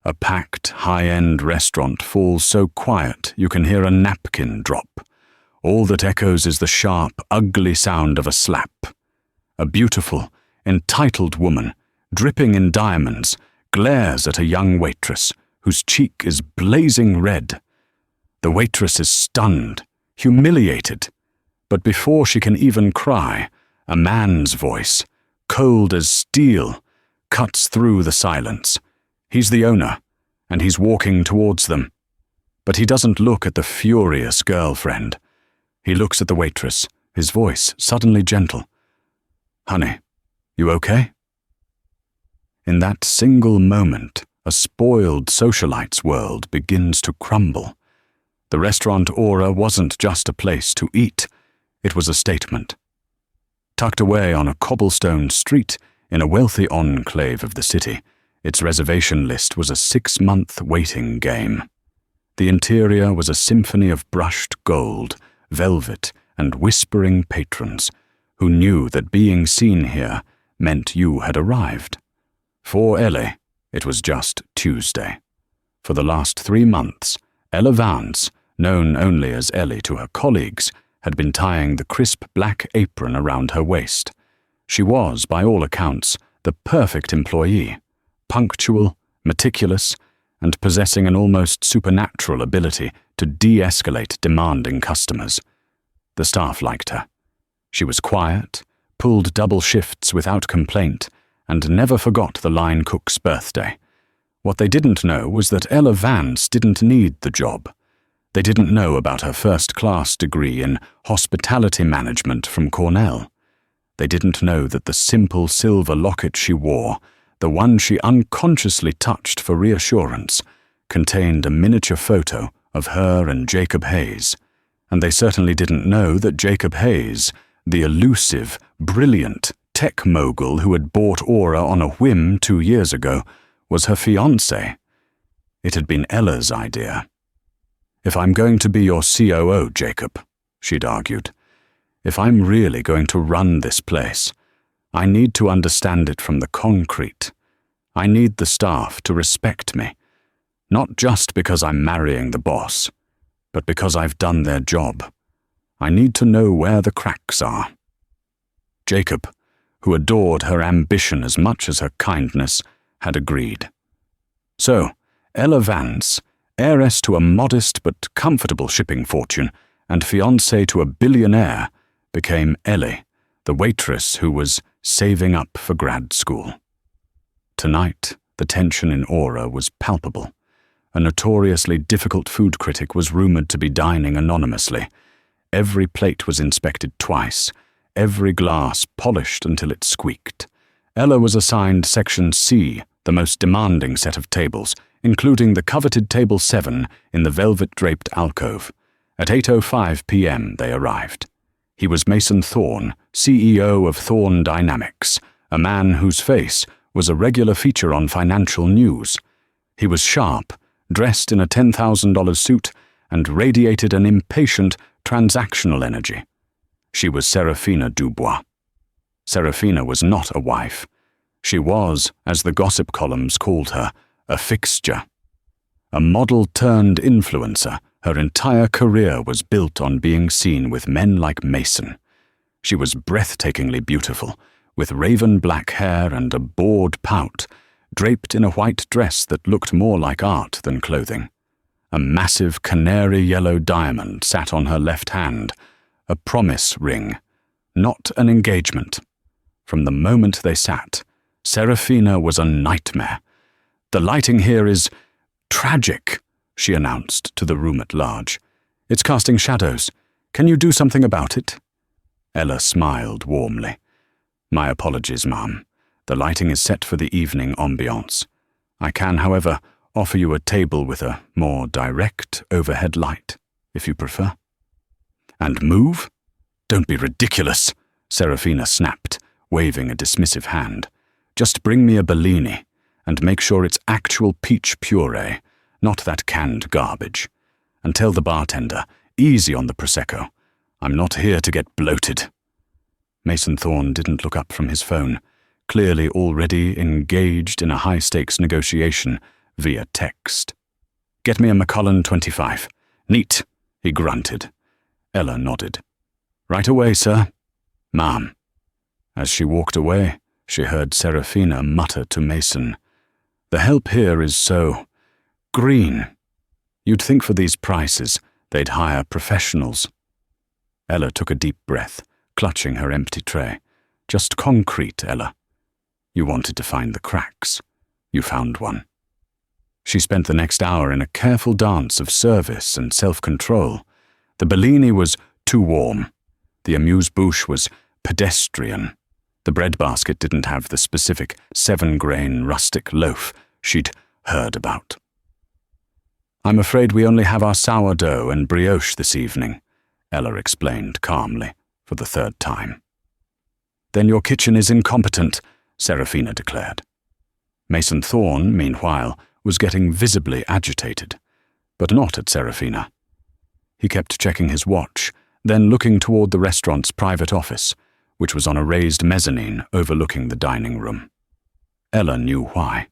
A packed, high-end restaurant falls so quiet you can hear a napkin drop. All that echoes is the sharp, ugly sound of a slap. A beautiful, entitled woman, dripping in diamonds, glares at a young waitress whose cheek is blazing red. The waitress is stunned, humiliated, but before she can even cry, a man's voice, cold as steel, cuts through the silence. He's the owner, and he's walking towards them. But he doesn't look at the furious girlfriend. He looks at the waitress, his voice suddenly gentle. "Honey, you okay?" In that single moment, a spoiled socialite's world begins to crumble. The restaurant Aura wasn't just a place to eat, it was a statement. Tucked away on a cobblestone street in a wealthy enclave of the city, its reservation list was a 6-month waiting game. The interior was a symphony of brushed gold, velvet, and whispering patrons who knew that being seen here meant you had arrived. For Ellie, it was just Tuesday. For the last 3 months, Ella Vance, known only as Ellie to her colleagues, had been tying the crisp black apron around her waist. She was, by all accounts, the perfect employee, punctual, meticulous, and possessing an almost supernatural ability to de-escalate demanding customers. The staff liked her. She was quiet, pulled double shifts without complaint, and never forgot the line cook's birthday. What they didn't know was that Ella Vance didn't need the job. They didn't know about her first-class degree in hospitality management from Cornell. They didn't know that the simple silver locket she wore, the one she unconsciously touched for reassurance, contained a miniature photo of her and Jacob Hayes. And they certainly didn't know that Jacob Hayes, the elusive, brilliant tech mogul who had bought Aura on a whim 2 years ago, was her fiancé. It had been Ella's idea. "If I'm going to be your COO, Jacob," she'd argued, "if I'm really going to run this place, I need to understand it from the concrete. I need the staff to respect me, not just because I'm marrying the boss, but because I've done their job. I need to know where the cracks are." Jacob, who adored her ambition as much as her kindness, had agreed. So, Ella Vance, heiress to a modest but comfortable shipping fortune and fiancée to a billionaire, became Ellie, the waitress who was saving up for grad school. Tonight, the tension in Aura was palpable. A notoriously difficult food critic was rumored to be dining anonymously. Every plate was inspected twice, every glass polished until it squeaked. Ella was assigned Section C, the most demanding set of tables, including the coveted Table 7 in the velvet-draped alcove. At 8:05 p.m. they arrived. He was Mason Thorne, CEO of Thorne Dynamics, a man whose face was a regular feature on financial news. He was sharp, dressed in a $10,000 suit, and radiated an impatient, transactional energy. She was Serafina Dubois. Serafina was not a wife. She was, as the gossip columns called her, a fixture. A model-turned-influencer, her entire career was built on being seen with men like Mason. She was breathtakingly beautiful, with raven black hair and a bored pout, draped in a white dress that looked more like art than clothing. A massive canary-yellow diamond sat on her left hand, a promise ring, not an engagement. From the moment they sat, Serafina was a nightmare. "The lighting here is tragic," she announced to the room at large. "It's casting shadows. Can you do something about it?" Ella smiled warmly. "My apologies, ma'am. The lighting is set for the evening ambiance. I can, however, offer you a table with a more direct overhead light, if you prefer." "And move? Don't be ridiculous," Serafina snapped, waving a dismissive hand. "Just bring me a Bellini, and make sure it's actual peach puree, not that canned garbage. And tell the bartender, easy on the Prosecco. I'm not here to get bloated." Mason Thorne didn't look up from his phone, clearly already engaged in a high-stakes negotiation, via text. "Get me a Macallan 25. Neat," he grunted. Ella nodded. "Right away, sir." "Ma'am." As she walked away, she heard Serafina mutter to Mason, "The help here is so green. You'd think for these prices they'd hire professionals." Ella took a deep breath, clutching her empty tray. "Just concrete, Ella. You wanted to find the cracks. You found one." She spent the next hour in a careful dance of service and self-control. The Bellini was too warm. The amuse-bouche was pedestrian. The breadbasket didn't have the specific 7-grain rustic loaf she'd heard about. "I'm afraid we only have our sourdough and brioche this evening," Ella explained calmly for the third time. "Then your kitchen is incompetent," Serafina declared. Mason Thorne, meanwhile, was getting visibly agitated, but not at Serafina. He kept checking his watch, then looking toward the restaurant's private office, which was on a raised mezzanine overlooking the dining room. Ella knew why.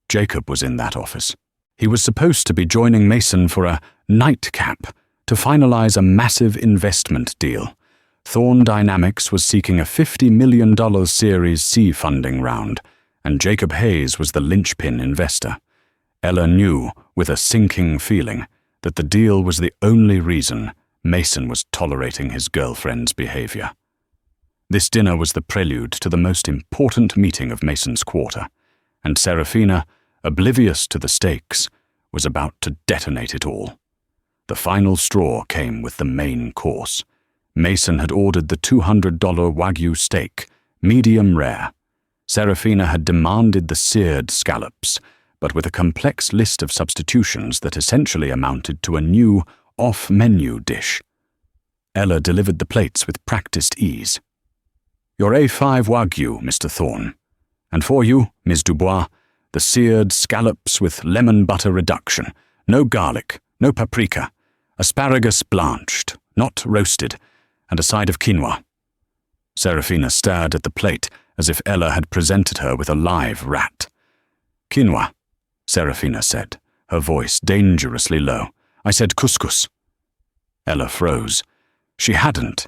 Jacob was in that office. He was supposed to be joining Mason for a nightcap to finalize a massive investment deal. Thorne Dynamics was seeking a $50 million Series C funding round, and Jacob Hayes was the linchpin investor. Ella knew, with a sinking feeling, that the deal was the only reason Mason was tolerating his girlfriend's behavior. This dinner was the prelude to the most important meeting of Mason's quarter, and Serafina, oblivious to the stakes, was about to detonate it all. The final straw came with the main course. Mason had ordered the $200 Wagyu steak, medium rare. Serafina had demanded the seared scallops, but with a complex list of substitutions that essentially amounted to a new, off-menu dish. Ella delivered the plates with practiced ease. "Your A5 Wagyu, Mr. Thorne. And for you, Ms. Dubois, the seared scallops with lemon butter reduction. No garlic, no paprika. Asparagus blanched, not roasted, and a side of quinoa." Serafina stared at the plate as if Ella had presented her with a live rat. "Quinoa," Serafina said, her voice dangerously low. "I said couscous." Ella froze. She hadn't.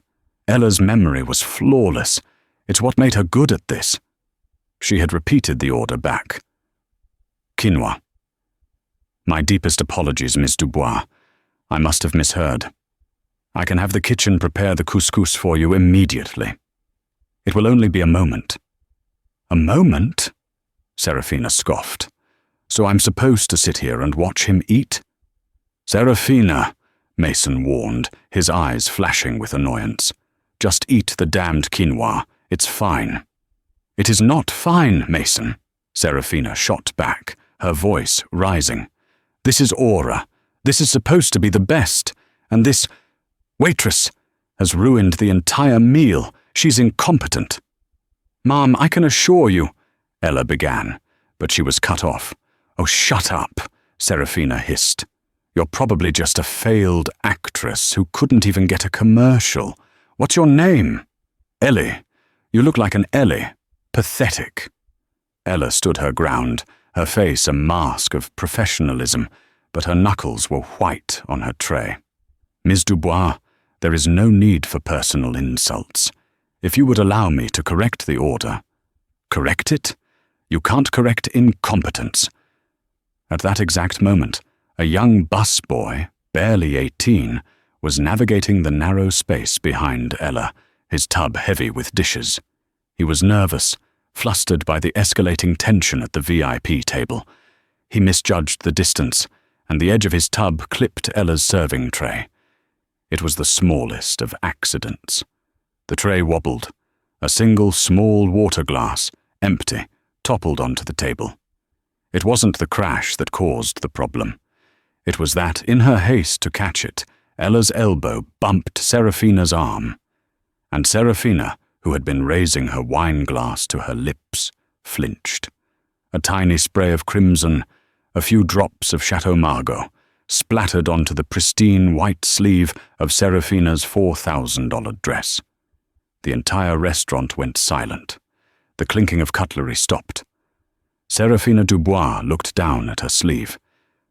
Ella's memory was flawless. It's what made her good at this. She had repeated the order back. "Quinoa." "My deepest apologies, Miss Dubois. I must have misheard. I can have the kitchen prepare the couscous for you immediately. It will only be a moment." "A moment?" Serafina scoffed. "So I'm supposed to sit here and watch him eat?" "Serafina," Mason warned, his eyes flashing with annoyance. "Just eat the damned quinoa. It's fine." "It is not fine, Mason," Serafina shot back, her voice rising. "This is aura. This is supposed to be the best. And this waitress has ruined the entire meal. She's incompetent." "Ma'am, I can assure you," Ella began, but she was cut off. "Oh, shut up," Serafina hissed. "You're probably just a failed actress who couldn't even get a commercial. What's your name?" "Ellie. You look like an Ellie. Pathetic." Ella stood her ground, her face a mask of professionalism, but her knuckles were white on her tray. "Ms. Dubois, there is no need for personal insults. If you would allow me to correct the order." "Correct it? You can't correct incompetence." At that exact moment, a young busboy, barely 18, was navigating the narrow space behind Ella, his tub heavy with dishes. He was nervous, flustered by the escalating tension at the VIP table. He misjudged the distance, and the edge of his tub clipped Ella's serving tray. It was the smallest of accidents. The tray wobbled. A single small water glass, empty, toppled onto the table. It wasn't the crash that caused the problem. It was that, in her haste to catch it, Ella's elbow bumped Serafina's arm. And Serafina, who had been raising her wine glass to her lips, flinched. A tiny spray of crimson, a few drops of Chateau Margaux, splattered onto the pristine white sleeve of Serafina's $4,000 dress. The entire restaurant went silent. The clinking of cutlery stopped. Serafina Dubois looked down at her sleeve.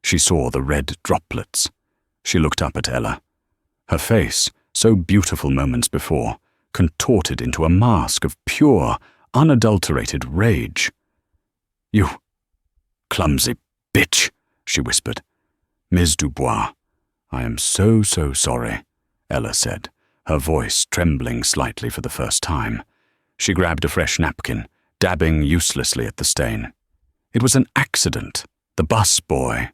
She saw the red droplets. She looked up at Ella. Her face, so beautiful moments before, contorted into a mask of pure, unadulterated rage. "You clumsy bitch," she whispered. "Ms. Dubois, I am so sorry," Ella said, her voice trembling slightly for the first time. She grabbed a fresh napkin, dabbing uselessly at the stain. "It was an accident. The bus boy."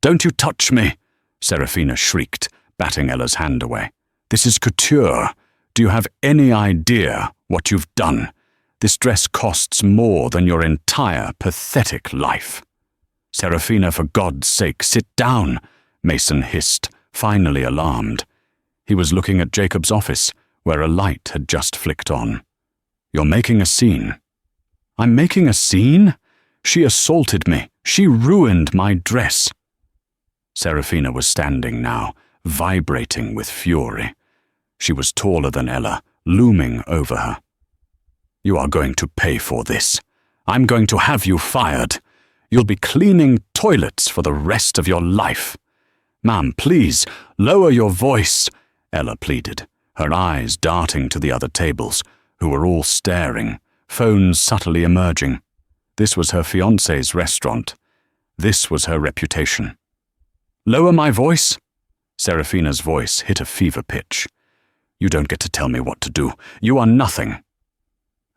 "Don't you touch me!" Serafina shrieked, batting Ella's hand away. "This is couture. Do you have any idea what you've done? This dress costs more than your entire pathetic life." "Serafina, for God's sake, sit down," Mason hissed, finally alarmed. He was looking at Jacob's office, where a light had just flicked on. "You're making a scene." "I'm making a scene? She assaulted me. She ruined my dress." Serafina was standing now, vibrating with fury. She was taller than Ella, looming over her. "You are going to pay for this. I'm going to have you fired. You'll be cleaning toilets for the rest of your life." "Ma'am, please, lower your voice," Ella pleaded, her eyes darting to the other tables, who were all staring, phones subtly emerging. This was her fiancé's restaurant. This was her reputation. "Lower my voice?" Serafina's voice hit a fever pitch. "You don't get to tell me what to do. You are nothing."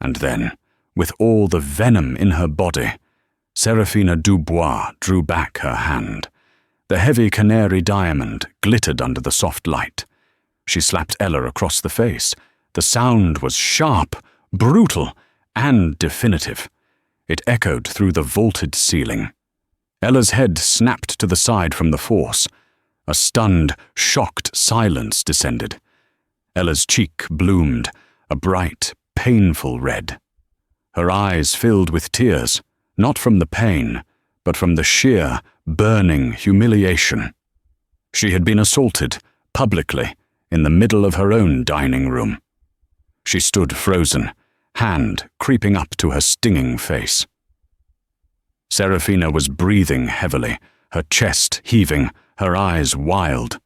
And then, with all the venom in her body, Serafina Dubois drew back her hand. The heavy canary diamond glittered under the soft light. She slapped Ella across the face. The sound was sharp, brutal, and definitive. It echoed through the vaulted ceiling. Ella's head snapped to the side from the force. A stunned, shocked silence descended. Ella's cheek bloomed, a bright, painful red. Her eyes filled with tears, not from the pain, but from the sheer, burning humiliation. She had been assaulted, publicly, in the middle of her own dining room. She stood frozen, hand creeping up to her stinging face. Serafina was breathing heavily, her chest heaving, her eyes wild.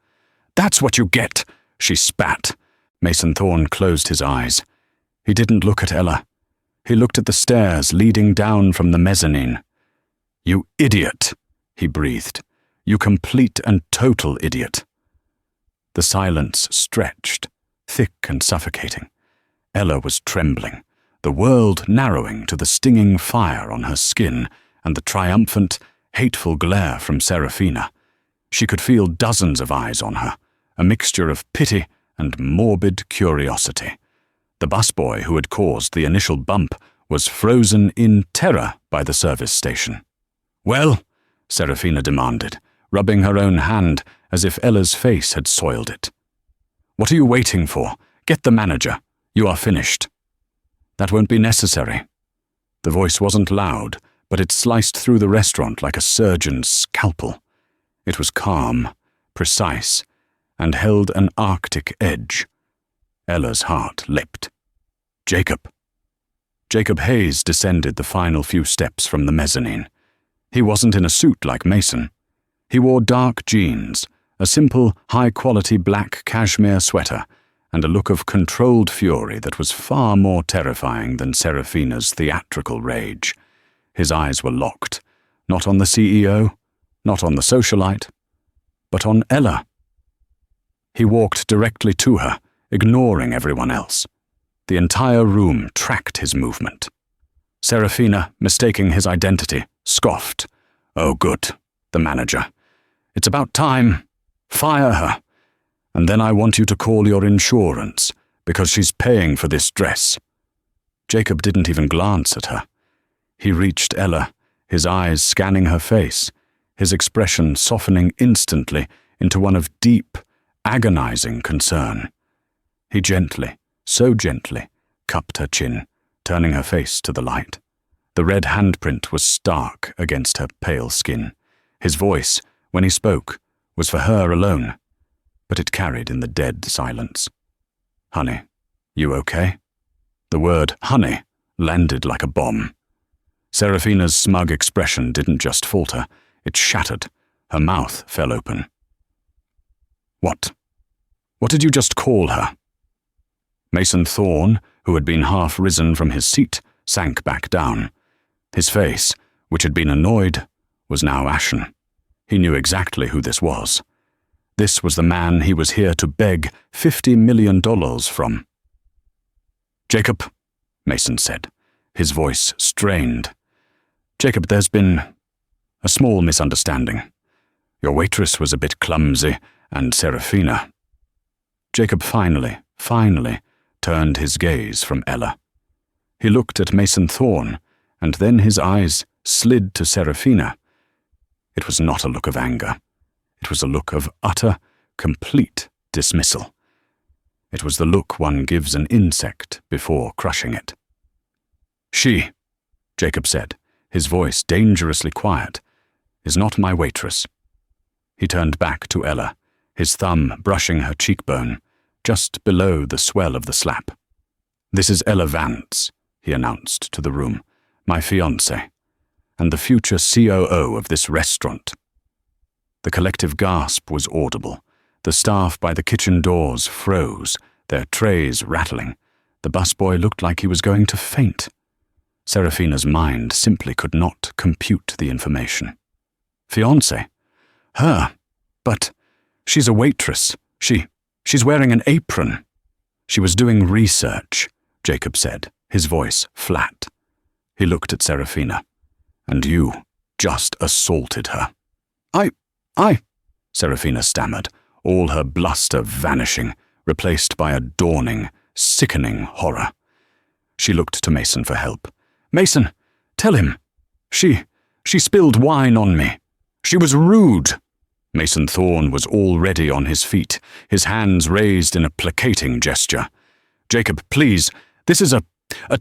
"That's what you get," she spat. Mason Thorne closed his eyes. He didn't look at Ella. He looked at the stairs leading down from the mezzanine. "You idiot," he breathed. "You complete and total idiot." The silence stretched, thick and suffocating. Ella was trembling, the world narrowing to the stinging fire on her skin and the triumphant, hateful glare from Serafina. She could feel dozens of eyes on her, a mixture of pity and morbid curiosity. The busboy who had caused the initial bump was frozen in terror by the service station. "Well?" Serafina demanded, rubbing her own hand as if Ella's face had soiled it. "What are you waiting for? Get the manager. You are finished." "That won't be necessary." The voice wasn't loud, but it sliced through the restaurant like a surgeon's scalpel. It was calm, precise, and held an Arctic edge. Ella's heart leapt. "Jacob." Jacob Hayes descended the final few steps from the mezzanine. He wasn't in a suit like Mason. He wore dark jeans, a simple, high-quality black cashmere sweater, and a look of controlled fury that was far more terrifying than Serafina's theatrical rage. His eyes were locked, not on the CEO, not on the socialite, but on Ella. He walked directly to her, ignoring everyone else. The entire room tracked his movement. Serafina, mistaking his identity, scoffed. "Oh, good, the manager. It's about time. Fire her. And then I want you to call your insurance, because she's paying for this dress." Jacob didn't even glance at her. He reached Ella, his eyes scanning her face, his expression softening instantly into one of deep, agonizing concern. He gently, so gently, cupped her chin, turning her face to the light. The red handprint was stark against her pale skin. His voice, when he spoke, was for her alone, but it carried in the dead silence. "Honey, you okay?" The word honey landed like a bomb. Serafina's smug expression didn't just falter, it shattered. Her mouth fell open. What? What did you just call her? Mason Thorne, who had been half risen from his seat, sank back down. His face, which had been annoyed, was now ashen. He knew exactly who this was. This was the man he was here to beg $50 million from. Jacob, Mason said, his voice strained. Jacob, there's been a small misunderstanding. Your waitress was a bit clumsy, and Serafina. Jacob finally turned his gaze from Ella. He looked at Mason Thorne, and then his eyes slid to Serafina. It was not a look of anger. It was a look of utter, complete dismissal. It was the look one gives an insect before crushing it. She, Jacob said, his voice dangerously quiet, is not my waitress. He turned back to Ella, his thumb brushing her cheekbone, just below the swell of the slap. This is Ella Vance, he announced to the room, my fiancée, and the future COO of this restaurant. The collective gasp was audible. The staff by the kitchen doors froze, their trays rattling. The busboy looked like he was going to faint. Serafina's mind simply could not compute the information. Fiancé? Her? But she's a waitress. She's wearing an apron. She was doing research, Jacob said, his voice flat. He looked at Serafina. And you just assaulted her. I, Serafina stammered, all her bluster vanishing, replaced by a dawning, sickening horror. She looked to Mason for help. Mason, tell him. She spilled wine on me. She was rude. Mason Thorne was already on his feet, his hands raised in a placating gesture. Jacob, please, this is a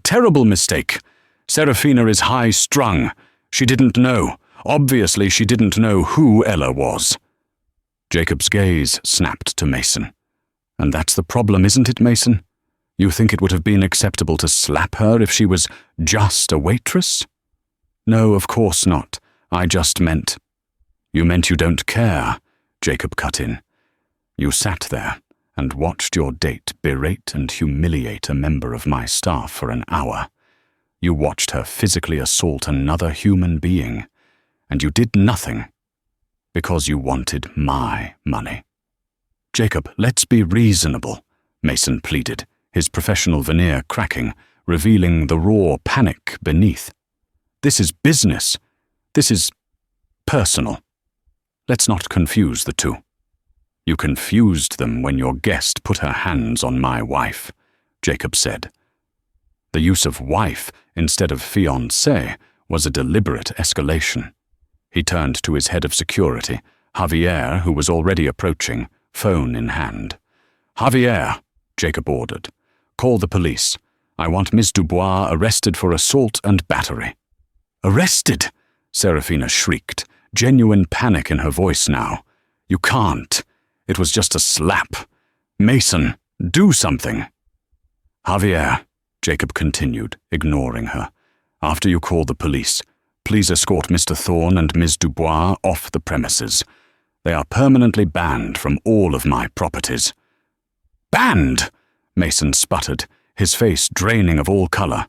terrible mistake. Serafina is high-strung. She didn't know. Obviously, she didn't know who Ella was. Jacob's gaze snapped to Mason. And that's the problem, isn't it, Mason? You think it would have been acceptable to slap her if she was just a waitress? No, of course not. I just meant... You meant you don't care, Jacob cut in. You sat there and watched your date berate and humiliate a member of my staff for an hour. You watched her physically assault another human being, and you did nothing because you wanted my money. Jacob, let's be reasonable, Mason pleaded, his professional veneer cracking, revealing the raw panic beneath. This is business. This is personal. Let's not confuse the two. You confused them when your guest put her hands on my wife, Jacob said. The use of wife instead of fiancé was a deliberate escalation. He turned to his head of security, Javier, who was already approaching, phone in hand. Javier, Jacob ordered, call the police. I want Miss Dubois arrested for assault and battery. Arrested? Serafina shrieked, genuine panic in her voice now. You can't. It was just a slap. Mason, do something. Javier, Jacob continued, ignoring her. After you call the police, please escort Mr. Thorne and Ms. Dubois off the premises. They are permanently banned from all of my properties. Banned? Mason sputtered, his face draining of all color.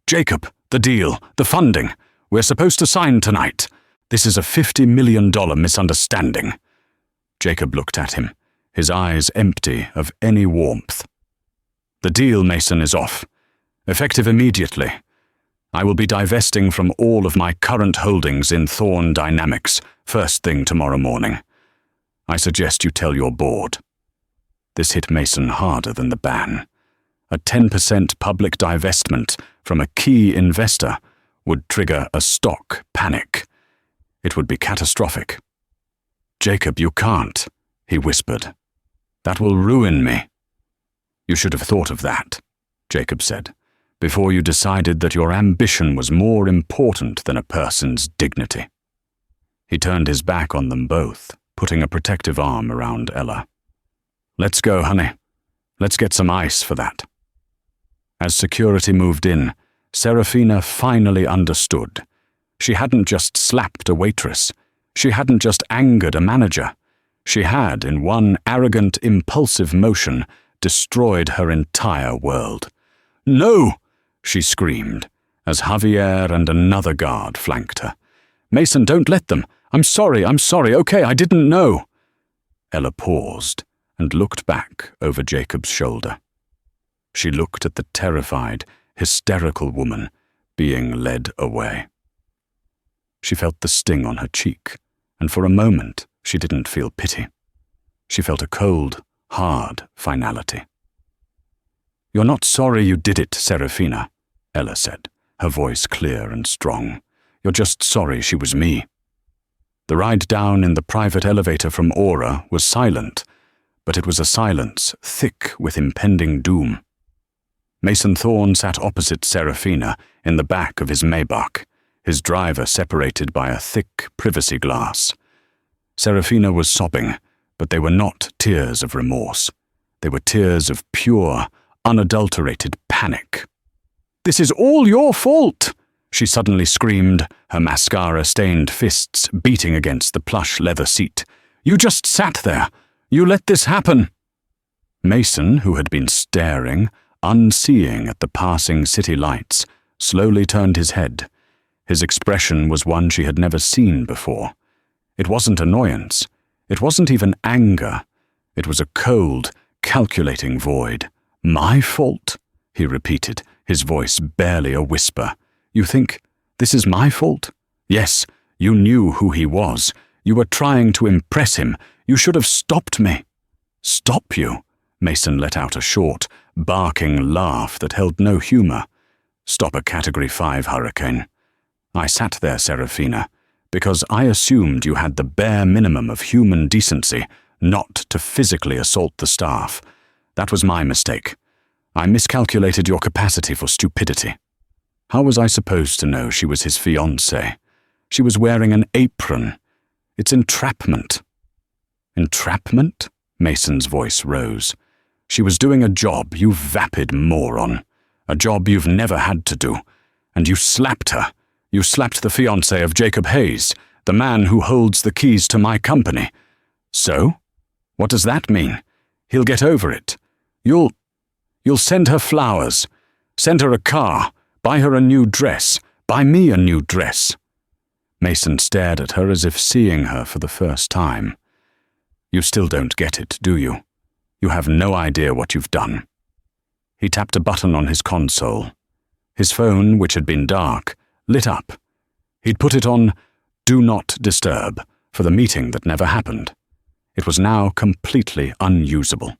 Jacob, the deal, the funding. We're supposed to sign tonight. This is a $50 million misunderstanding. Jacob looked at him, his eyes empty of any warmth. The deal, Mason, is off. Effective immediately. I will be divesting from all of my current holdings in Thorne Dynamics first thing tomorrow morning. I suggest you tell your board. This hit Mason harder than the ban. A 10% public divestment from a key investor would trigger a stock panic. It would be catastrophic. Jacob, you can't, he whispered. That will ruin me. You should have thought of that, Jacob said, before you decided that your ambition was more important than a person's dignity. He turned his back on them both, putting a protective arm around Ella. Let's go, honey. Let's get some ice for that. As security moved in, Serafina finally understood. She hadn't just slapped a waitress. She hadn't just angered a manager. She had, in one arrogant, impulsive motion, destroyed her entire world. "No!" she screamed, as Javier and another guard flanked her. "Mason, don't let them. I'm sorry. Okay, I didn't know." Ella paused and looked back over Jacob's shoulder. She looked at the terrified, hysterical woman being led away. She felt the sting on her cheek, and for a moment she didn't feel pity. She felt a cold, hard finality. "You're not sorry you did it, Serafina," Ella said, her voice clear and strong. "You're just sorry she was me." The ride down in the private elevator from Aura was silent, but it was a silence thick with impending doom. Mason Thorne sat opposite Serafina in the back of his Maybach, his driver separated by a thick privacy glass. Serafina was sobbing, but they were not tears of remorse. They were tears of pure, unadulterated panic. "This is all your fault!" she suddenly screamed, her mascara-stained fists beating against the plush leather seat. "You just sat there. You let this happen." Mason, who had been staring, unseeing at the passing city lights, slowly turned his head. His expression was one she had never seen before. It wasn't annoyance. It wasn't even anger. It was a cold, calculating void. "My fault?" he repeated, his voice barely a whisper. "You think this is my fault? Yes, you knew who he was. You were trying to impress him. You should have stopped me." "Stop you?" Mason let out a short, barking laugh that held no humor. "Stop a Category 5 hurricane. I sat there, Serafina, because I assumed you had the bare minimum of human decency not to physically assault the staff. That was my mistake. I miscalculated your capacity for stupidity. How was I supposed to know she was his fiancée? She was wearing an apron. It's entrapment." "Entrapment?" Mason's voice rose. "She was doing a job, you vapid moron. A job you've never had to do. And you slapped her. You slapped the fiancé of Jacob Hayes, the man who holds the keys to my company. So? What does that mean? He'll get over it. You'll send her flowers, send her a car, buy her a new dress, buy me a new dress." Mason stared at her as if seeing her for the first time. "You still don't get it, do you? You have no idea what you've done." He tapped a button on his console. His phone, which had been dark, lit up. He'd put it on Do Not Disturb for the meeting that never happened. It was now completely unusable.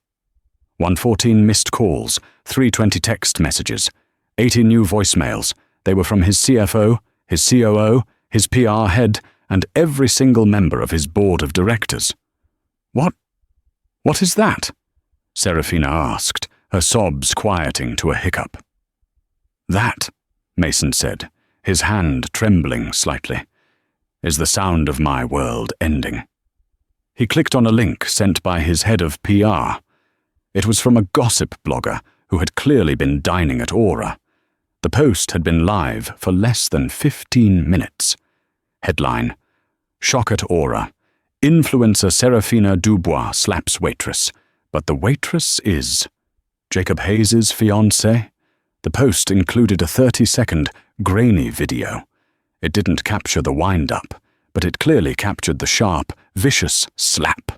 114 missed calls, 320 text messages, 80 new voicemails. They were from his CFO, his COO, his PR head, and every single member of his board of directors. What is that?" Serafina asked, her sobs quieting to a hiccup. "That," Mason said, his hand trembling slightly, "is the sound of my world ending." He clicked on a link sent by his head of PR. It was from a gossip blogger who had clearly been dining at Aura. The post had been live for less than 15 minutes. Headline: "Shock at Aura. Influencer Serafina Dubois slaps waitress, but the waitress is Jacob Hayes' fiancée." The post included a 30-second, grainy video. It didn't capture the wind-up, but it clearly captured the sharp, vicious slap,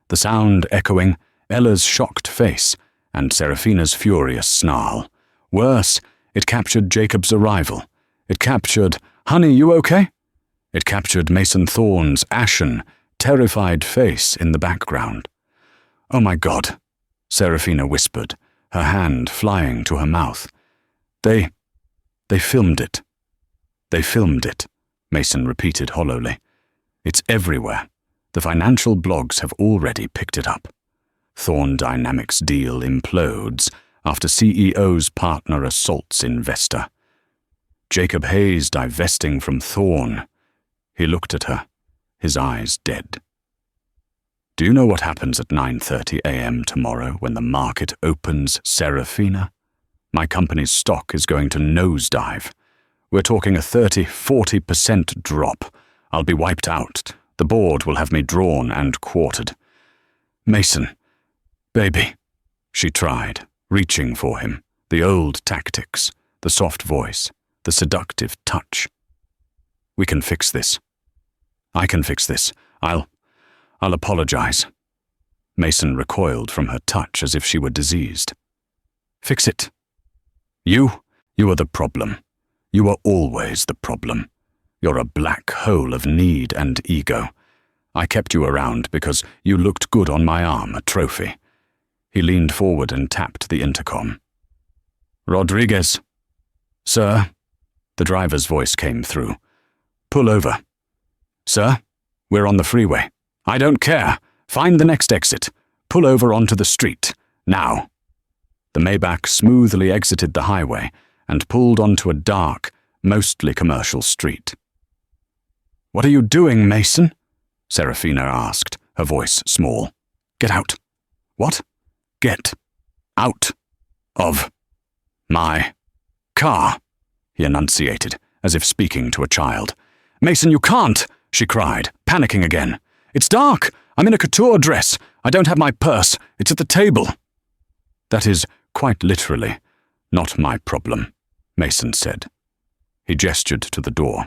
the sound echoing Ella's shocked face and Serafina's furious snarl. Worse, it captured Jacob's arrival. It captured, "Honey, you okay?" It captured Mason Thorne's ashen, terrified face in the background. "Oh my God," Serafina whispered, her hand flying to her mouth. They filmed it. They filmed it," Mason repeated hollowly. "It's everywhere. The financial blogs have already picked it up. Thorne Dynamics deal implodes after CEO's partner assaults investor. Jacob Hayes divesting from Thorne." He looked at her, his eyes dead. "Do you know what happens at 9:30 a.m. tomorrow when the market opens, Serafina? My company's stock is going to nosedive. We're talking a 30–40% drop. I'll be wiped out. The board will have me drawn and quartered. Mason, baby, she tried, reaching for him. The old tactics, the soft voice, the seductive touch. We can fix this. I can fix this. I'll apologize. Mason recoiled from her touch as if she were diseased. Fix it. You are the problem. You are always the problem. You're a black hole of need and ego. I kept you around because you looked good on my arm, a trophy. He leaned forward and tapped the intercom. Rodriguez. Sir? The driver's voice came through. Pull over. Sir? We're on the freeway. I don't care. Find the next exit. Pull over onto the street. Now. The Maybach smoothly exited the highway and pulled onto a dark, mostly commercial street. What are you doing, Mason? Serafina asked, her voice small. Get out. What? Get out of my car, he enunciated, as if speaking to a child. Mason, you can't, she cried, panicking again. It's dark. I'm in a couture dress. I don't have my purse. It's at the table. That is, quite literally, not my problem, Mason said. He gestured to the door.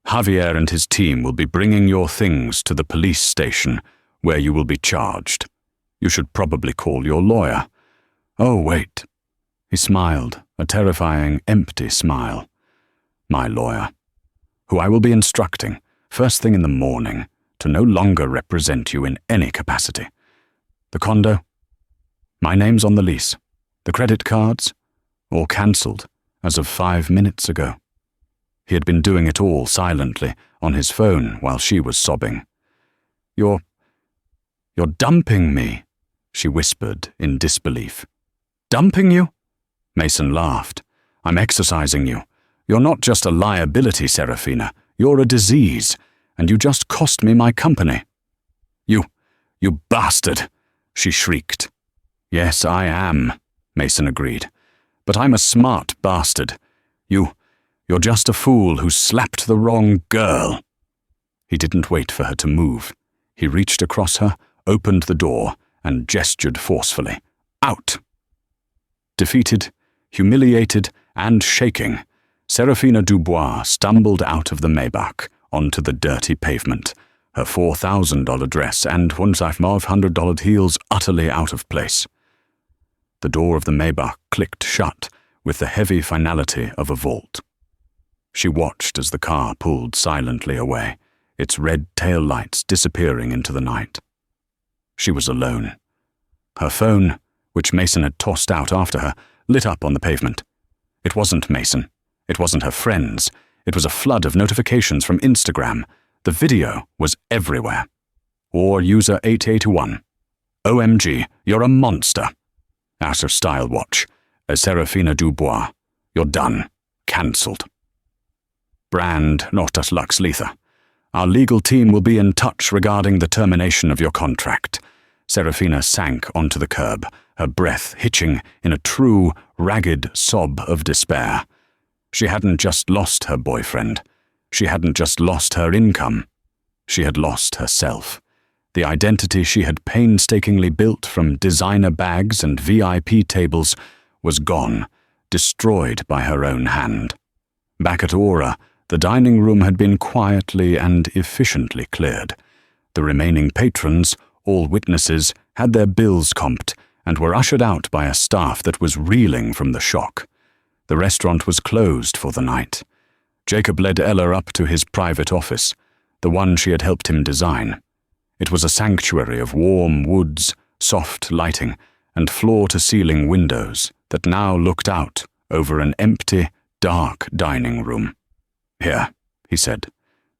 Javier and his team will be bringing your things to the police station, where you will be charged. You should probably call your lawyer. Oh, wait. He smiled, a terrifying, empty smile. My lawyer, who I will be instructing, first thing in the morning, to no longer represent you in any capacity. The condo? My name's on the lease. The credit cards? All cancelled, as of 5 minutes ago. He had been doing it all silently, on his phone, while she was sobbing. You're dumping me, she whispered in disbelief. Dumping you? Mason laughed. I'm exercising you. You're not just a liability, Serafina. You're a disease, and you just cost me my company. You bastard, she shrieked. Yes, I am, Mason agreed. But I'm a smart bastard. You're just a fool who slapped the wrong girl. He didn't wait for her to move. He reached across her, opened the door, and gestured forcefully. Out! Defeated, humiliated, and shaking, Serafina Dubois stumbled out of the Maybach onto the dirty pavement, her $4,000 dress and $1,500 heels utterly out of place. The door of the Maybach clicked shut with the heavy finality of a vault. She watched as the car pulled silently away, its red tail lights disappearing into the night. She was alone. Her phone, which Mason had tossed out after her, lit up on the pavement. It wasn't Mason. It wasn't her friends. It was a flood of notifications from Instagram. The video was everywhere. Or user 881. OMG, you're a monster. Out of style watch. As Serafina Dubois. You're done. Cancelled. Brand Nortas Lux Letha. Our legal team will be in touch regarding the termination of your contract. Serafina sank onto the curb, her breath hitching in a true, ragged sob of despair. She hadn't just lost her boyfriend. She hadn't just lost her income. She had lost herself. The identity she had painstakingly built from designer bags and VIP tables was gone, destroyed by her own hand. Back at Aura, the dining room had been quietly and efficiently cleared. The remaining patrons, all witnesses, had their bills comped and were ushered out by a staff that was reeling from the shock. The restaurant was closed for the night. Jacob led Ella up to his private office, the one she had helped him design. It was a sanctuary of warm woods, soft lighting, and floor-to-ceiling windows that now looked out over an empty, dark dining room. Here, he said,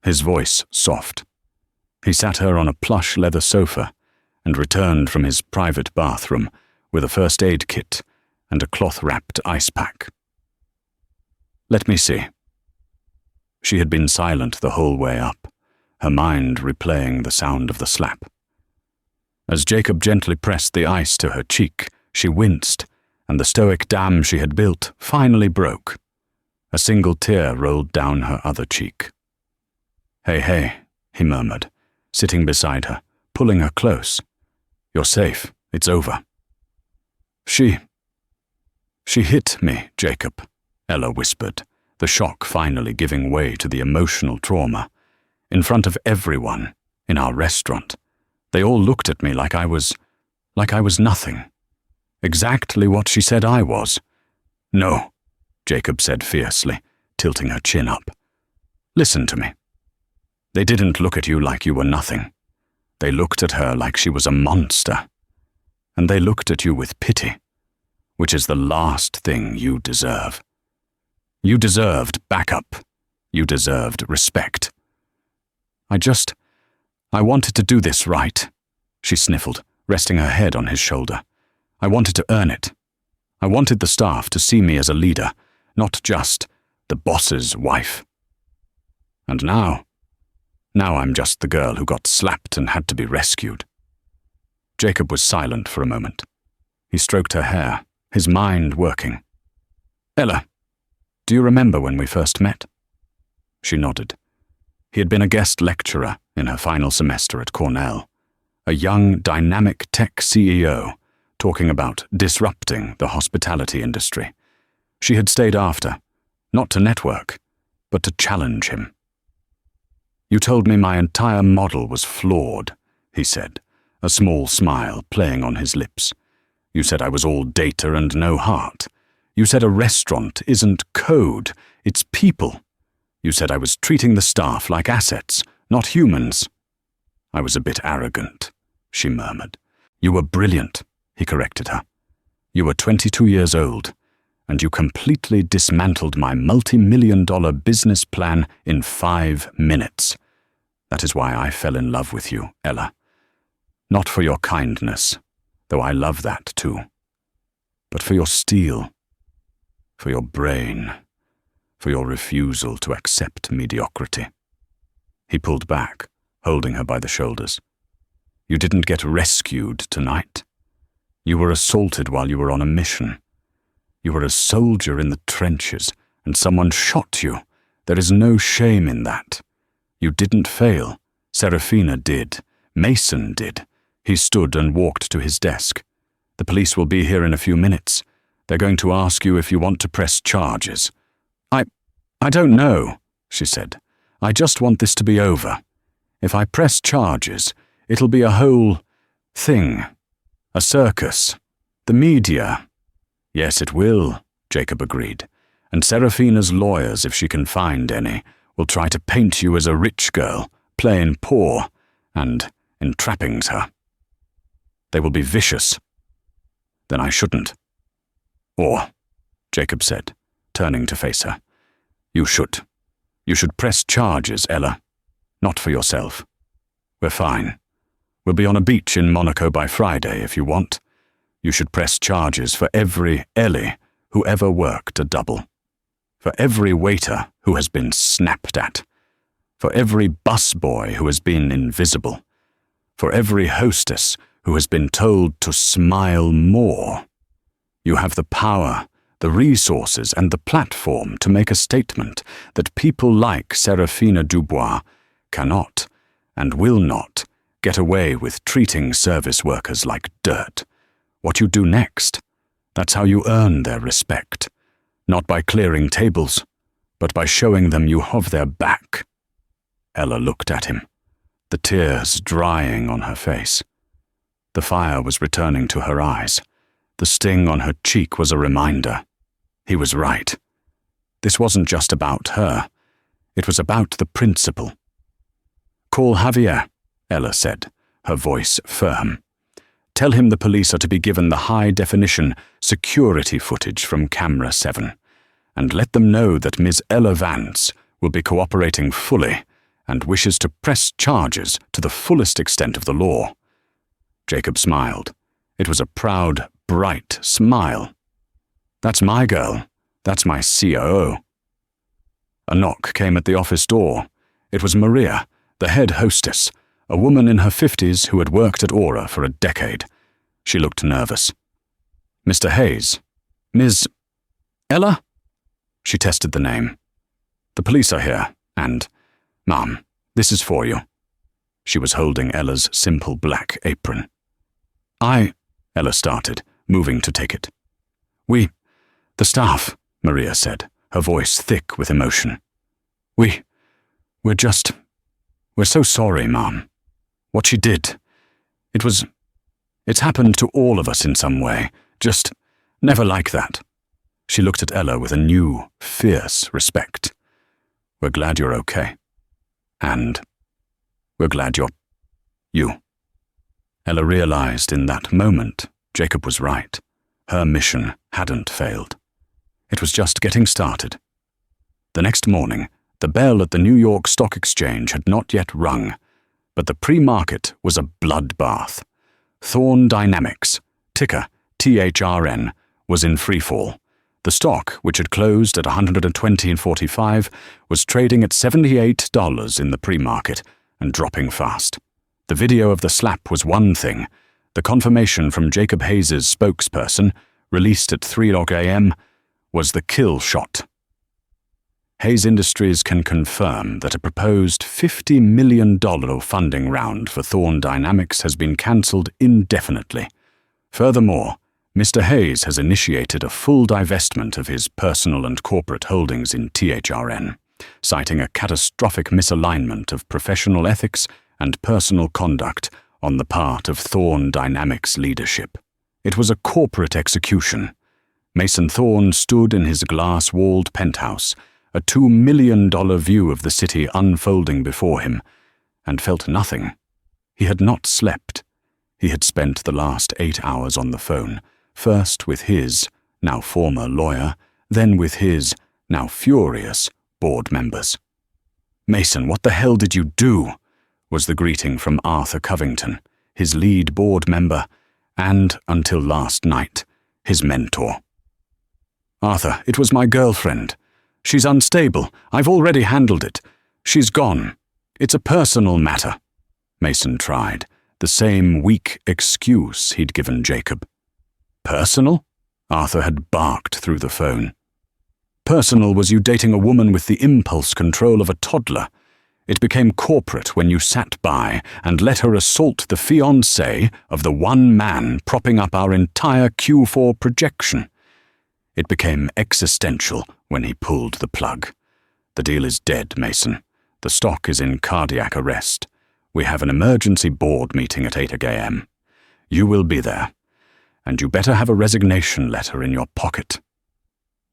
his voice soft. He sat her on a plush leather sofa and returned from his private bathroom with a first aid kit and a cloth-wrapped ice pack. Let me see. She had been silent the whole way up, her mind replaying the sound of the slap. As Jacob gently pressed the ice to her cheek, she winced, and the stoic dam she had built finally broke. A single tear rolled down her other cheek. Hey, he murmured, sitting beside her, pulling her close. You're safe. It's over. She hit me, Jacob, Ella whispered, the shock finally giving way to the emotional trauma. In front of everyone, in our restaurant. They all looked at me like I was nothing. Exactly what she said I was. No, Jacob said fiercely, tilting her chin up. Listen to me. They didn't look at you like you were nothing. They looked at her like she was a monster. And they looked at you with pity, which is the last thing you deserve. You deserved backup. You deserved respect. I wanted to do this right, she sniffled, resting her head on his shoulder. I wanted to earn it. I wanted the staff to see me as a leader, not just the boss's wife. And now I'm just the girl who got slapped and had to be rescued. Jacob was silent for a moment. He stroked her hair, his mind working. Ella, do you remember when we first met? She nodded. He had been a guest lecturer in her final semester at Cornell, a young, dynamic tech CEO talking about disrupting the hospitality industry. She had stayed after, not to network, but to challenge him. You told me my entire model was flawed, he said, a small smile playing on his lips. You said I was all data and no heart. You said a restaurant isn't code, it's people. You said I was treating the staff like assets, not humans. I was a bit arrogant, she murmured. You were brilliant, he corrected her. You were 22 years old, and you completely dismantled my multi-million-dollar business plan in 5 minutes. That is why I fell in love with you, Ella. Not for your kindness, though I love that too, but for your steel, for your brain, for your refusal to accept mediocrity. He pulled back, holding her by the shoulders. You didn't get rescued tonight. You were assaulted while you were on a mission. You were a soldier in the trenches, and someone shot you. There is no shame in that. You didn't fail. Serafina did. Mason did. He stood and walked to his desk. The police will be here in a few minutes. They're going to ask you if you want to press charges. I don't know, she said. I just want this to be over. If I press charges, it'll be a whole thing. A circus. The media. Yes, it will, Jacob agreed. And Serafina's lawyers, if she can find any, will try to paint you as a rich girl, playing poor, and entrappings her. They will be vicious. Then I shouldn't. Or, Jacob said, turning to face her, you should. You should press charges, Ella. Not for yourself. We're fine. We'll be on a beach in Monaco by Friday if you want. You should press charges for every Ellie who ever worked a double. For every waiter who has been snapped at. For every busboy who has been invisible. For every hostess who has been told to smile more. You have the power, the resources, and the platform to make a statement that people like Serafina Dubois cannot and will not get away with treating service workers like dirt. What you do next, that's how you earn their respect. Not by clearing tables, but by showing them you have their back. Ella looked at him, the tears drying on her face. The fire was returning to her eyes. The sting on her cheek was a reminder. He was right. This wasn't just about her. It was about the principle. Call Javier, Ella said, her voice firm. Tell him the police are to be given the high-definition security footage from Camera 7, and let them know that Ms. Ella Vance will be cooperating fully and wishes to press charges to the fullest extent of the law. Jacob smiled. It was a proud, bright smile. That's my girl. That's my COO. A knock came at the office door. It was Maria, the head hostess, a woman in her 50s who had worked at Aura for a decade. She looked nervous. Mr. Hayes. Ms. Ella? She tested the name. "The police are here, and, Ma'am, this is for you." She was holding Ella's simple black apron. Ella started, moving to take it. The staff," Maria said, her voice thick with emotion. We're so sorry, Ma'am. What she did, it's happened to all of us in some way, just never like that." She looked at Ella with a new, fierce respect. "We're glad you're okay. And we're glad you're you." Ella realized in that moment Jacob was right. Her mission hadn't failed. It was just getting started. The next morning, the bell at the New York Stock Exchange had not yet rung, but the pre-market was a bloodbath. Thorn Dynamics, ticker THRN, was in freefall. The stock, which had closed at $120.45, was trading at $78 in the pre-market and dropping fast. The video of the slap was one thing. The confirmation from Jacob Hayes' spokesperson, released at 3 a.m., was the kill shot. Hayes Industries can confirm that a proposed $50 million funding round for Thorn Dynamics has been cancelled indefinitely. Furthermore, Mr. Hayes has initiated a full divestment of his personal and corporate holdings in THRN, citing a catastrophic misalignment of professional ethics and personal conduct on the part of Thorn Dynamics leadership. It was a corporate execution. Mason Thorn stood in his glass-walled penthouse, a $2 million view of the city unfolding before him, and felt nothing. He had not slept. He had spent the last 8 hours on the phone, first with his, now former lawyer, then with his, now furious, board members. "Mason, what the hell did you do?" was the greeting from Arthur Covington, his lead board member, and, until last night, his mentor. "Arthur, it was my girlfriend. She's unstable. I've already handled it. She's gone. It's a personal matter." Mason tried, the same weak excuse he'd given Jacob. "Personal?" Arthur had barked through the phone. "Personal was you dating a woman with the impulse control of a toddler. It became corporate when you sat by and let her assault the fiancé of the one man propping up our entire Q4 projection. It became existential when he pulled the plug. The deal is dead, Mason. The stock is in cardiac arrest. We have an emergency board meeting at 8 a.m. You will be there, and you better have a resignation letter in your pocket."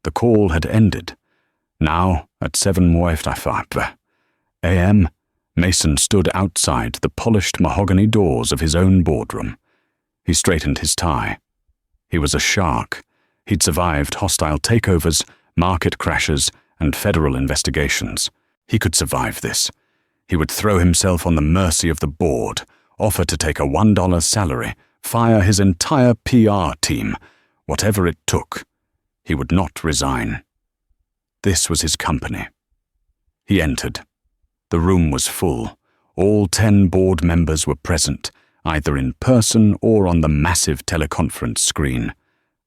The call had ended. Now, at 7:45 a.m., Mason stood outside the polished mahogany doors of his own boardroom. He straightened his tie. He was a shark. He'd survived hostile takeovers, market crashes, and federal investigations. He could survive this. He would throw himself on the mercy of the board, offer to take a $1 salary, fire his entire PR team, whatever it took. He would not resign. This was his company. He entered. The room was full. All 10 board members were present, either in person or on the massive teleconference screen.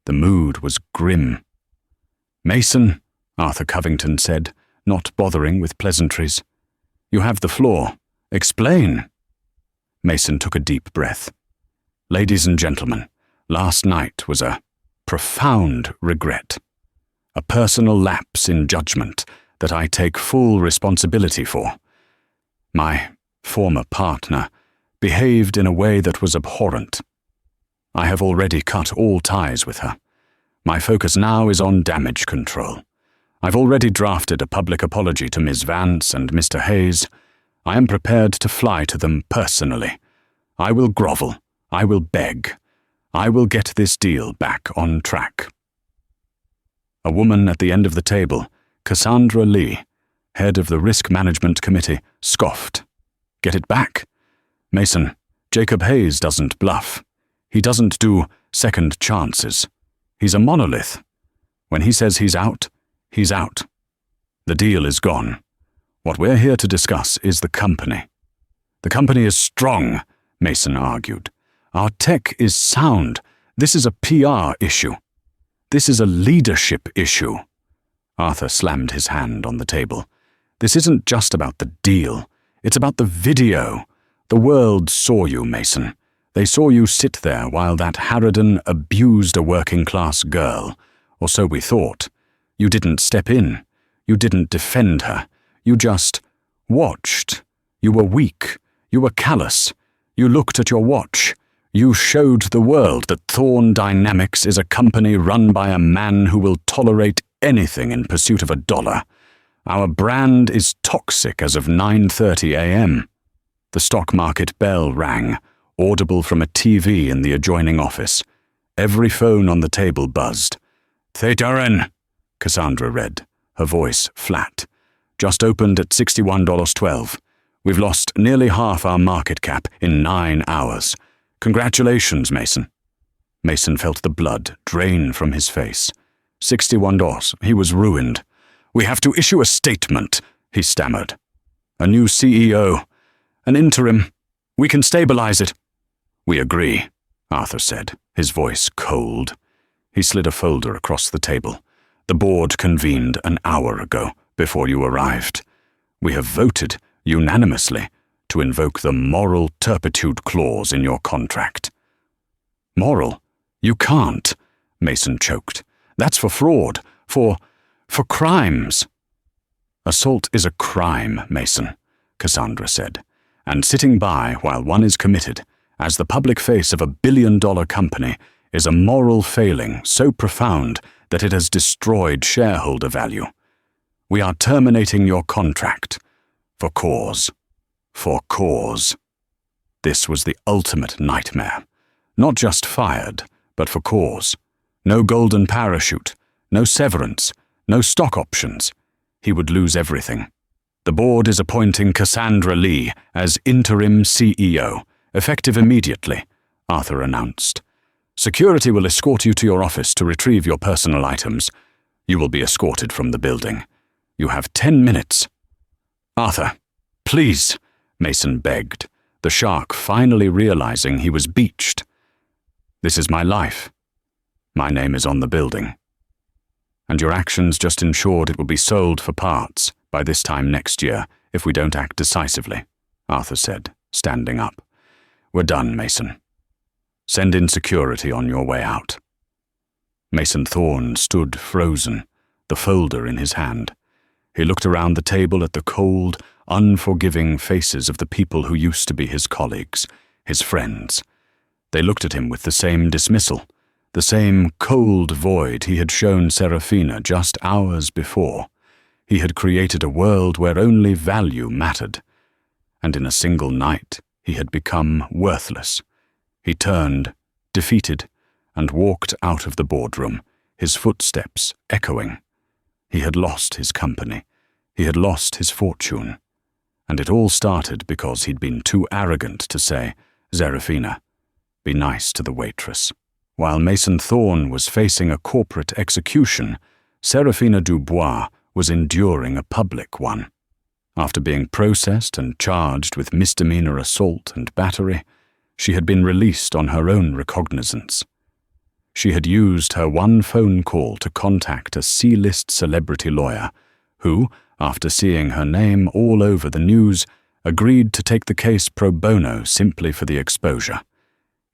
The mood was grim. "Mason," Arthur Covington said, not bothering with pleasantries. "You have the floor. Explain." Mason took a deep breath. "Ladies and gentlemen, last night was a profound regret. A personal lapse in judgment that I take full responsibility for. My former partner behaved in a way that was abhorrent. I have already cut all ties with her. My focus now is on damage control. I've already drafted a public apology to Ms. Vance and Mr. Hayes. I am prepared to fly to them personally. I will grovel. I will beg. I will get this deal back on track." A woman at the end of the table, Cassandra Lee, head of the Risk Management Committee, scoffed. "Get it back? Mason, Jacob Hayes doesn't bluff. He doesn't do second chances. He's a monolith. When he says he's out, he's out. The deal is gone. What we're here to discuss is the company. The company is strong," Mason argued. "Our tech is sound. This is a PR issue. This is a leadership issue. Arthur slammed his hand on the table. "This isn't just about the deal. It's about the video. The world saw you, Mason. They saw you sit there while that harridan abused a working-class girl. Or so we thought. You didn't step in. You didn't defend her. You just watched. You were weak. You were callous. You looked at your watch. You showed the world that Thorn Dynamics is a company run by a man who will tolerate anything in pursuit of a dollar. Our brand is toxic as of 9:30 a.m. The stock market bell rang, audible from a TV in the adjoining office. Every phone on the table buzzed. "Theterin," Cassandra read, her voice flat. "Just opened at $61.12. We've lost nearly half our market cap in 9 hours. Congratulations, Mason." Mason felt the blood drain from his face. $61. He was ruined. "We have to issue a statement," he stammered. "A new CEO. An interim. We can stabilize it." "We agree," Arthur said, his voice cold. He slid a folder across the table. "The board convened an hour ago, before you arrived. We have voted, unanimously, to invoke the moral turpitude clause in your contract." "Moral? You can't," Mason choked. "That's for fraud, for crimes." "Assault is a crime, Mason," Cassandra said, "and sitting by while one is committed, as the public face of a billion-dollar company, is a moral failing so profound that it has destroyed shareholder value. We are terminating your contract. For cause. For cause." This was the ultimate nightmare. Not just fired, but for cause. No golden parachute, no severance, no stock options. He would lose everything. "The board is appointing Cassandra Lee as interim CEO, effective immediately," Arthur announced. "Security will escort you to your office to retrieve your personal items. You will be escorted from the building. You have 10 minutes. "Arthur, please," Mason begged, the shark finally realizing he was beached. "This is my life. My name is on the building. And your actions just ensured it will be sold for parts by this time next year if we don't act decisively," Arthur said, standing up. "We're done, Mason. Send in security on your way out." Mason Thorne stood frozen, the folder in his hand. He looked around the table at the cold, unforgiving faces of the people who used to be his colleagues, his friends. They looked at him with the same dismissal, the same cold void he had shown Serafina just hours before. He had created a world where only value mattered, and in a single night he had become worthless. He turned, defeated, and walked out of the boardroom, his footsteps echoing. He had lost his company. He had lost his fortune. And it all started because he'd been too arrogant to say, "Serafina, be nice to the waitress." While Mason Thorne was facing a corporate execution, Serafina Dubois was enduring a public one. After being processed and charged with misdemeanor assault and battery, she had been released on her own recognizance. She had used her one phone call to contact a C-list celebrity lawyer who, after seeing her name all over the news, agreed to take the case pro bono simply for the exposure.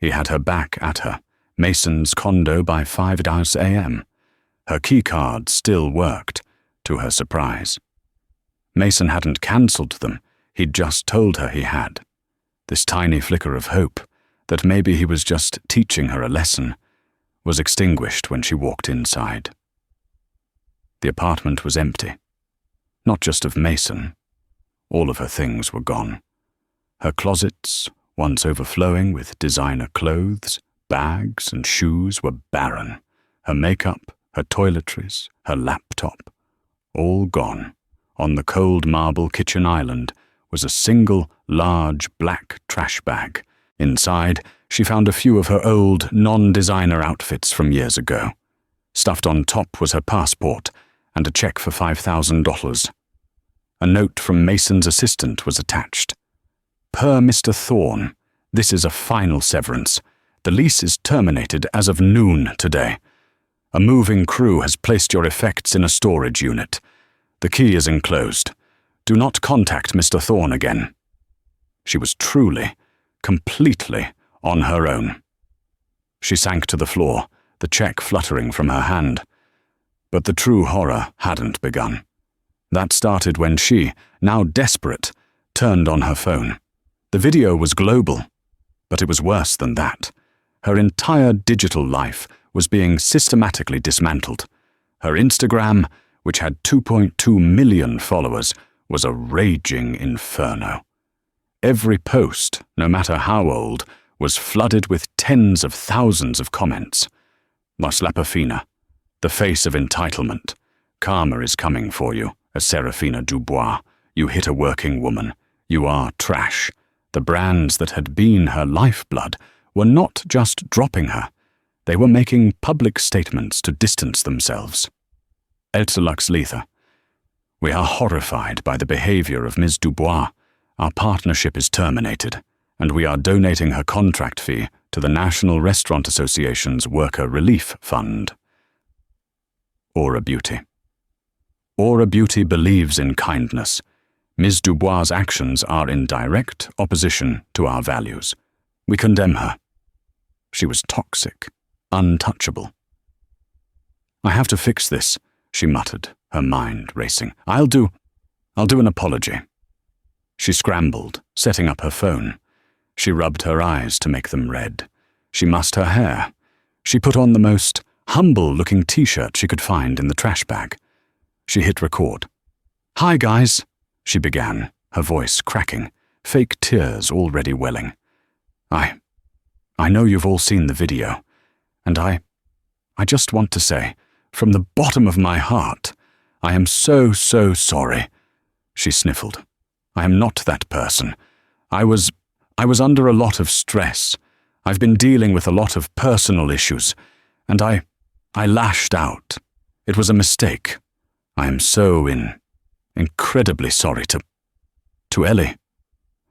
He had her back at her, Mason's condo by 5 a.m. Her keycard still worked, to her surprise. Mason hadn't cancelled them, he'd just told her he had. This tiny flicker of hope, that maybe he was just teaching her a lesson, was extinguished when she walked inside. The apartment was empty. Not just of Mason. All of her things were gone. Her closets, once overflowing with designer clothes, bags, and shoes, were barren. Her makeup, her toiletries, her laptop, all gone. On the cold marble kitchen island was a single, large, black trash bag. Inside, she found a few of her old, non-designer outfits from years ago. Stuffed on top was her passport and a check for $5,000. A note from Mason's assistant was attached. "Per Mr. Thorne, this is a final severance. The lease is terminated as of noon today. A moving crew has placed your effects in a storage unit. The key is enclosed. Do not contact Mr. Thorne again." She was truly, completely on her own. She sank to the floor, the check fluttering from her hand. But the true horror hadn't begun. That started when she, now desperate, turned on her phone. The video was global, but it was worse than that. Her entire digital life was being systematically dismantled. Her Instagram, which had 2.2 million followers, was a raging inferno. Every post, no matter how old, was flooded with tens of thousands of comments. "Maslapa fina, the face of entitlement. Karma is coming for you, as Serafina Dubois. You hit a working woman. You are trash." The brands that had been her lifeblood were not just dropping her. They were making public statements to distance themselves. Eltsalux Letha. "We are horrified by the behavior of Ms. Dubois. Our partnership is terminated, and we are donating her contract fee to the National Restaurant Association's Worker Relief Fund." Aura Beauty. Aura Beauty believes in kindness. Ms. Dubois' actions are in direct opposition to our values. We condemn her. She was toxic, untouchable. "I have to fix this," she muttered, her mind racing. I'll do an apology." She scrambled, setting up her phone. She rubbed her eyes to make them red. She mussed her hair. She put on the most humble-looking t-shirt she could find in the trash bag. She hit record. "Hi, guys," she began, her voice cracking, fake tears already welling. I know you've all seen the video, and I just want to say, from the bottom of my heart, I am so sorry." She sniffled. "I am not that person. I was under a lot of stress. I've been dealing with a lot of personal issues, and I lashed out. It was a mistake. I am so incredibly sorry to Ellie.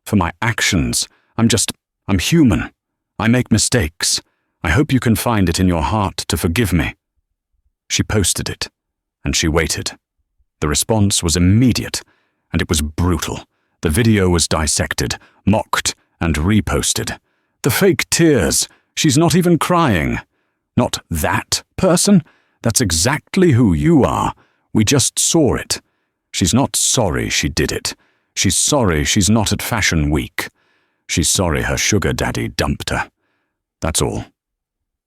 For my actions, I'm human. I make mistakes. I hope you can find it in your heart to forgive me." She posted it, and she waited. The response was immediate, and it was brutal. The video was dissected, mocked, and reposted. "The fake tears. She's not even crying." "Not that person? That's exactly who you are. We just saw it. She's not sorry she did it. She's sorry she's not at Fashion Week. She's sorry her sugar daddy dumped her. That's all."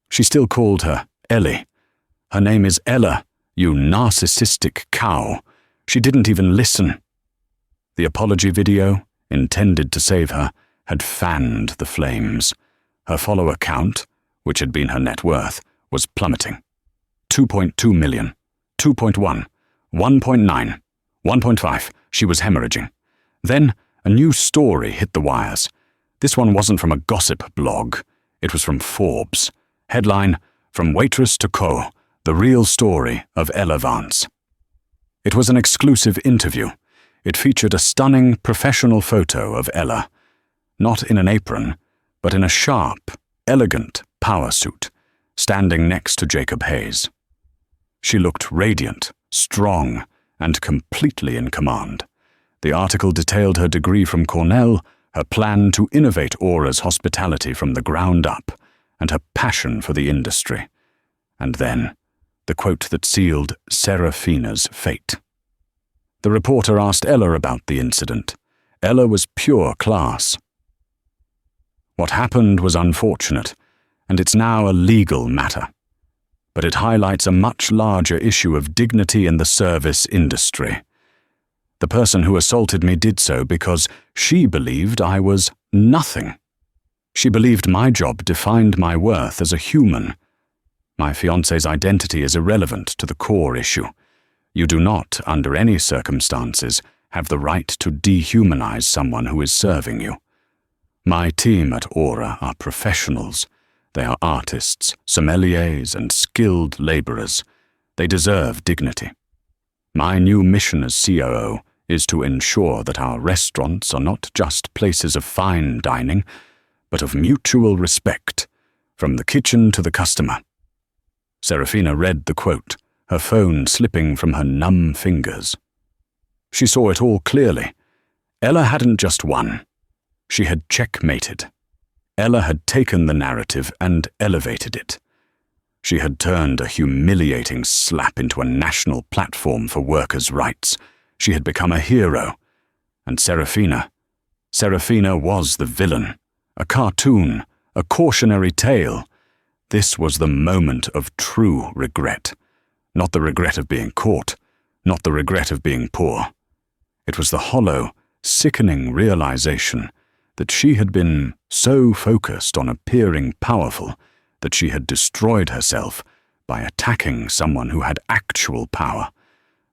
She still called her Ellie. "Her name is Ella, you narcissistic cow." She didn't even listen. The apology video, intended to save her, had fanned the flames. Her follower count, which had been her net worth, was plummeting. 2.2 million, 2.1, 1.9, 1.5. She was hemorrhaging. Then a new story hit the wires. This one wasn't from a gossip blog. It was from Forbes. Headline, "From Waitress to Co., the real story of Ella Vance." It was an exclusive interview. It featured a stunning professional photo of Ella, not in an apron, but in a sharp, elegant power suit, standing next to Jacob Hayes. She looked radiant, strong, and completely in command. The article detailed her degree from Cornell, her plan to innovate Aura's hospitality from the ground up, and her passion for the industry. And then, the quote that sealed Serafina's fate. The reporter asked Ella about the incident. Ella was pure class. "What happened was unfortunate, and it's now a legal matter. But it highlights a much larger issue of dignity in the service industry. The person who assaulted me did so because she believed I was nothing. She believed my job defined my worth as a human. My fiancé's identity is irrelevant to the core issue. You do not, under any circumstances, have the right to dehumanize someone who is serving you. My team at Aura are professionals. They are artists, sommeliers, and skilled laborers. They deserve dignity. My new mission as COO is to ensure that our restaurants are not just places of fine dining, but of mutual respect, from the kitchen to the customer." Serafina read the quote, her phone slipping from her numb fingers. She saw it all clearly. Ella hadn't just won. She had checkmated. Ella had taken the narrative and elevated it. She had turned a humiliating slap into a national platform for workers' rights. She had become a hero. And Serafina was the villain, a cartoon, a cautionary tale. This was the moment of true regret. Not the regret of being caught, not the regret of being poor. It was the hollow, sickening realization that she had been so focused on appearing powerful that she had destroyed herself by attacking someone who had actual power,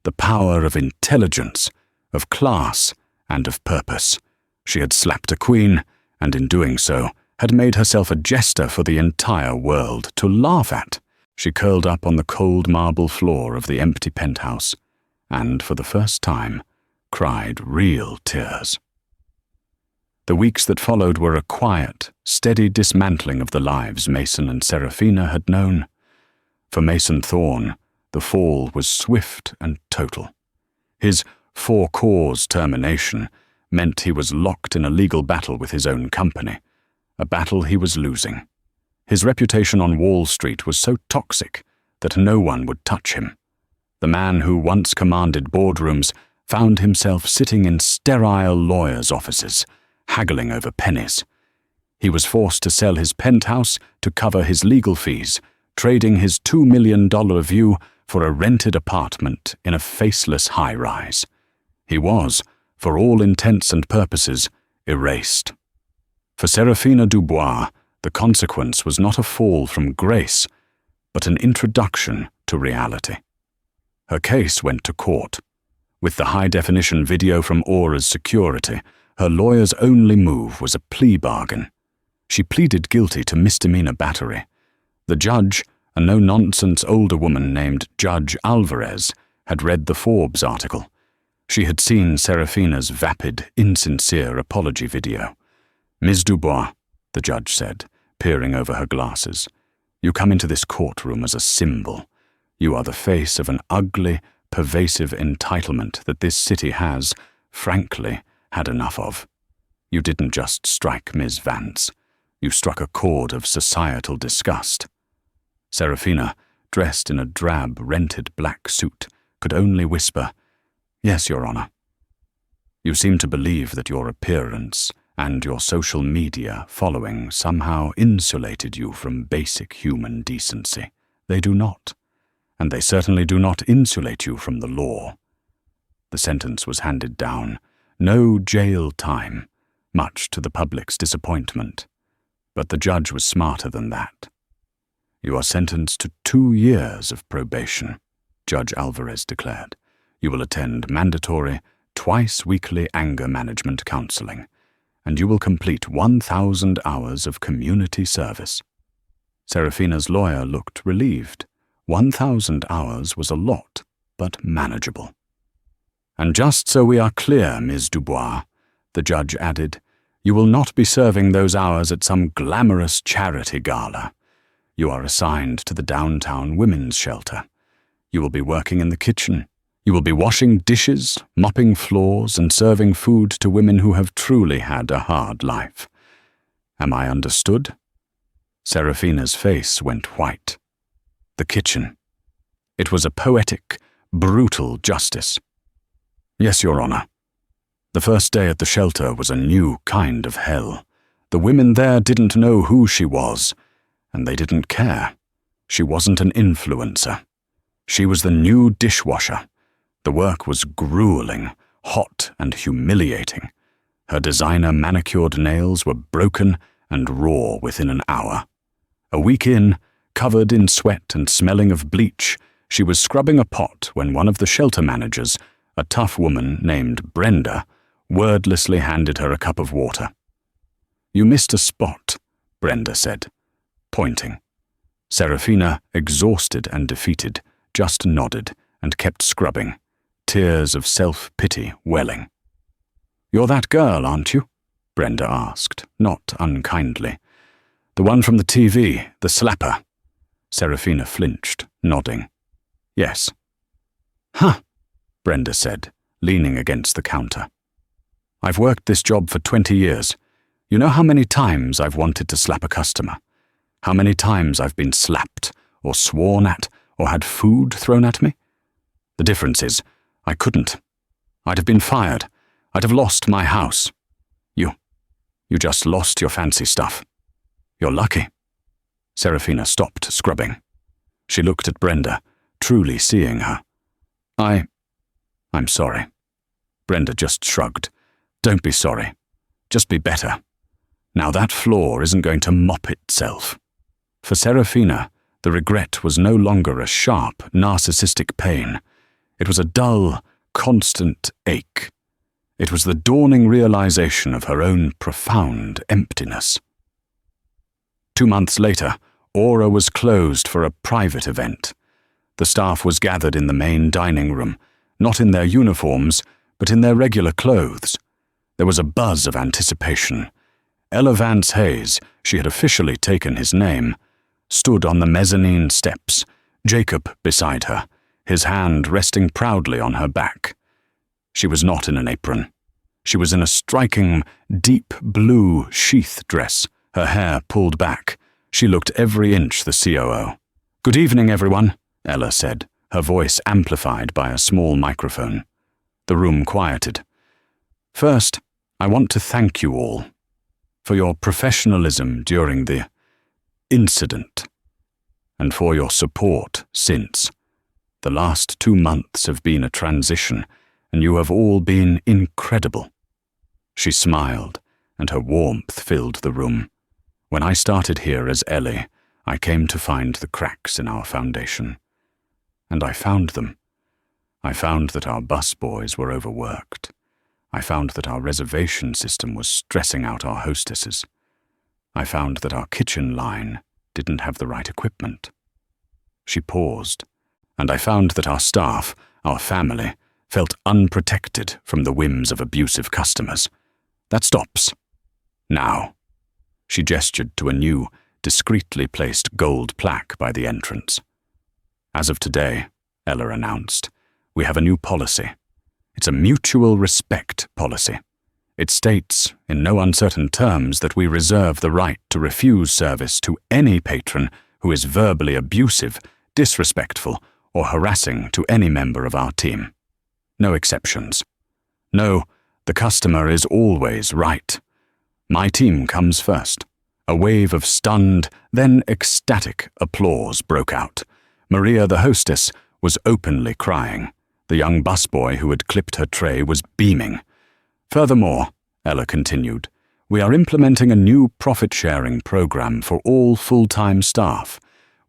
the power of intelligence, of class, and of purpose. She had slapped a queen, and in doing so, had made herself a jester for the entire world to laugh at. She curled up on the cold marble floor of the empty penthouse, and for the first time, cried real tears. The weeks that followed were a quiet, steady dismantling of the lives Mason and Serafina had known. For Mason Thorne, the fall was swift and total. His for-cause termination meant he was locked in a legal battle with his own company, a battle he was losing. His reputation on Wall Street was so toxic that no one would touch him. The man who once commanded boardrooms found himself sitting in sterile lawyers' offices, haggling over pennies. He was forced to sell his penthouse to cover his legal fees, trading his $2 million view for a rented apartment in a faceless high-rise. He was, for all intents and purposes, erased. For Serafina Dubois, the consequence was not a fall from grace, but an introduction to reality. Her case went to court. With the high-definition video from Aura's security, her lawyer's only move was a plea bargain. She pleaded guilty to misdemeanor battery. The judge, a no-nonsense older woman named Judge Alvarez, had read the Forbes article. She had seen Serafina's vapid, insincere apology video. "Ms. Dubois," the judge said, peering over her glasses, "you come into this courtroom as a symbol. You are the face of an ugly, pervasive entitlement that this city has, frankly, had enough of. You didn't just strike Ms. Vance. You struck a chord of societal disgust." Serafina, dressed in a drab, rented black suit, could only whisper, "Yes, Your Honor." "You seem to believe that your appearance and your social media following somehow insulated you from basic human decency. They do not. And they certainly do not insulate you from the law." The sentence was handed down. No jail time, much to the public's disappointment. But the judge was smarter than that. "You are sentenced to 2 years of probation," Judge Alvarez declared. "You will attend mandatory, twice-weekly anger management counseling, and you will complete 1,000 hours of community service." Serafina's lawyer looked relieved. 1,000 hours was a lot, but manageable. "And just so we are clear, Ms. Dubois," the judge added, "you will not be serving those hours at some glamorous charity gala. You are assigned to the downtown women's shelter. You will be working in the kitchen. You will be washing dishes, mopping floors, and serving food to women who have truly had a hard life. Am I understood?" Serafina's face went white. The kitchen. It was a poetic, brutal justice. "Yes, Your Honor. The first day at the shelter was a new kind of hell. The women there didn't know who she was, and they didn't care. She wasn't an influencer. She was the new dishwasher. The work was grueling, hot, and humiliating. Her designer manicured nails were broken and raw within an hour. A week in, covered in sweat and smelling of bleach, she was scrubbing a pot when one of the shelter managers, a tough woman named Brenda, wordlessly handed her a cup of water. "You missed a spot," Brenda said, pointing. Serafina, exhausted and defeated, just nodded and kept scrubbing, tears of self-pity welling. "You're that girl, aren't you?" Brenda asked, not unkindly. "The one from the TV, the slapper." Serafina flinched, nodding. Yes. Huh, Brenda said, leaning against the counter. I've worked this job for 20 years. You know how many times I've wanted to slap a customer? How many times I've been slapped, or sworn at, or had food thrown at me? The difference is, I couldn't. I'd have been fired. I'd have lost my house. You just lost your fancy stuff. You're lucky. Serafina stopped scrubbing. She looked at Brenda, truly seeing her. I'm sorry. Brenda just shrugged. Don't be sorry. Just be better. Now that floor isn't going to mop itself. For Serafina, the regret was no longer a sharp, narcissistic pain. It was a dull, constant ache. It was the dawning realization of her own profound emptiness. 2 months later, Aura was closed for a private event. The staff was gathered in the main dining room, not in their uniforms, but in their regular clothes. There was a buzz of anticipation. Ella Vance Hayes, she had officially taken his name, stood on the mezzanine steps, Jacob beside her, his hand resting proudly on her back. She was not in an apron. She was in a striking, deep blue sheath dress, her hair pulled back. She looked every inch the COO. "Good evening, everyone," Ella said, her voice amplified by a small microphone. The room quieted. "First, I want to thank you all for your professionalism during the incident and for your support since. The last 2 months have been a transition, and you have all been incredible." She smiled, and her warmth filled the room. "When I started here as Ellie, I came to find the cracks in our foundation. And I found them. I found that our busboys were overworked. I found that our reservation system was stressing out our hostesses. I found that our kitchen line didn't have the right equipment." She paused. "And I found that our staff, our family, felt unprotected from the whims of abusive customers. That stops. Now." She gestured to a new, discreetly placed gold plaque by the entrance. "As of today," Ella announced, "we have a new policy. It's a mutual respect policy. It states, in no uncertain terms, that we reserve the right to refuse service to any patron who is verbally abusive, disrespectful, or harassing to any member of our team. No exceptions. No, the customer is always right. My team comes first." A wave of stunned, then ecstatic applause broke out. Maria, the hostess, was openly crying. The young busboy who had clipped her tray was beaming. "Furthermore," Ella continued, "we are implementing a new profit-sharing program for all full-time staff.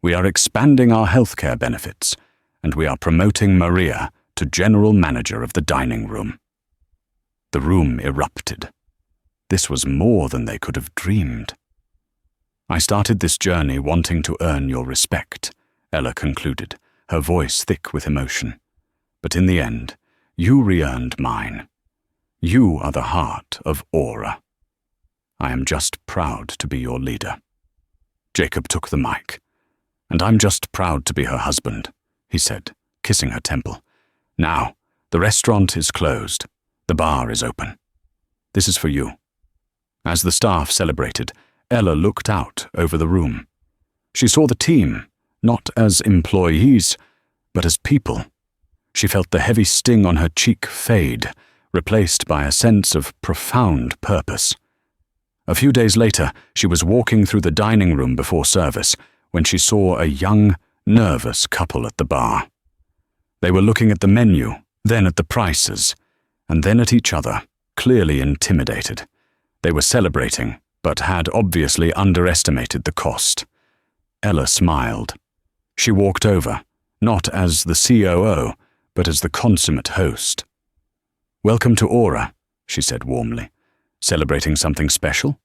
We are expanding our healthcare benefits, and we are promoting Maria to general manager of the dining room." The room erupted. This was more than they could have dreamed. "I started this journey wanting to earn your respect," Ella concluded, her voice thick with emotion. "But in the end, you re-earned mine. You are the heart of Aura. I am just proud to be your leader." Jacob took the mic. "And I'm just proud to be her husband," he said, kissing her temple. "Now, the restaurant is closed. The bar is open. This is for you." As the staff celebrated, Ella looked out over the room. She saw the team, not as employees, but as people. She felt the heavy sting on her cheek fade, replaced by a sense of profound purpose. A few days later, she was walking through the dining room before service when she saw a young, nervous couple at the bar. They were looking at the menu, then at the prices, and then at each other, clearly intimidated. They were celebrating, but had obviously underestimated the cost. Ella smiled. She walked over, not as the COO, but as the consummate host. "Welcome to Aura," she said warmly. "Celebrating something special?"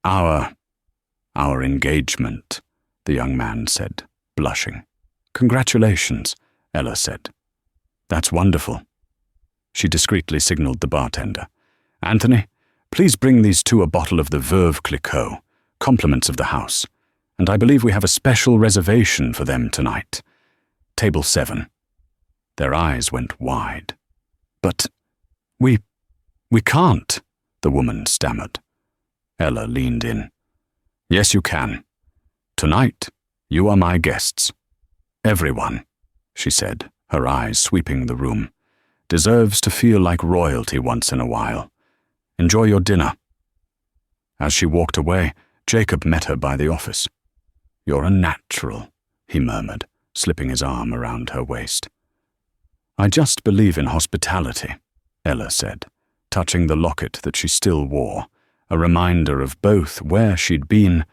Our engagement," the young man said, blushing. "Congratulations," Ella said. "That's wonderful." She discreetly signaled the bartender. "Anthony, please bring these two a bottle of the Veuve Clicquot, compliments of the house, and I believe we have a special reservation for them tonight. Table 7. Their eyes went wide. But we can't, the woman stammered. Ella leaned in. Yes, you can. Tonight, you are my guests. Everyone, she said, her eyes sweeping the room, deserves to feel like royalty once in a while. Enjoy your dinner. As she walked away, Jacob met her by the office. You're a natural, he murmured, slipping his arm around her waist. I just believe in hospitality, Ella said, touching the locket that she still wore, a reminder of both where she'd been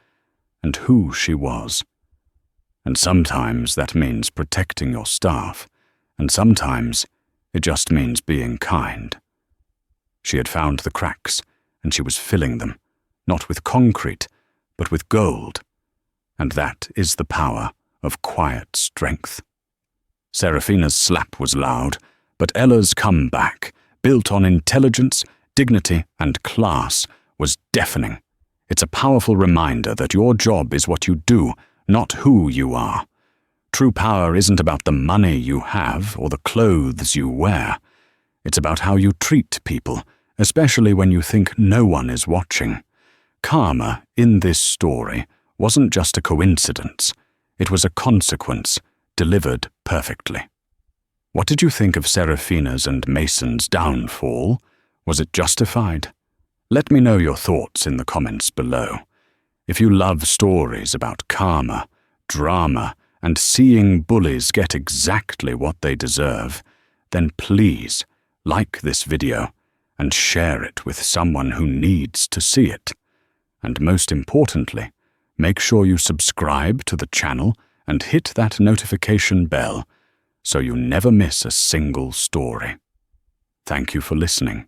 and who she was. And sometimes that means protecting your staff, and sometimes it just means being kind. She had found the cracks, and she was filling them, not with concrete, but with gold. And that is the power of quiet strength. Serafina's slap was loud, but Ella's comeback, built on intelligence, dignity, and class, was deafening. It's a powerful reminder that your job is what you do, not who you are. True power isn't about the money you have or the clothes you wear. It's about how you treat people, especially when you think no one is watching. Karma, in this story, wasn't just a coincidence. It was a consequence, delivered perfectly. What did you think of Serafina's and Mason's downfall? Was it justified? Let me know your thoughts in the comments below. If you love stories about karma, drama, and seeing bullies get exactly what they deserve, then please like this video and share it with someone who needs to see it. And most importantly, make sure you subscribe to the channel and hit that notification bell so you never miss a single story. Thank you for listening.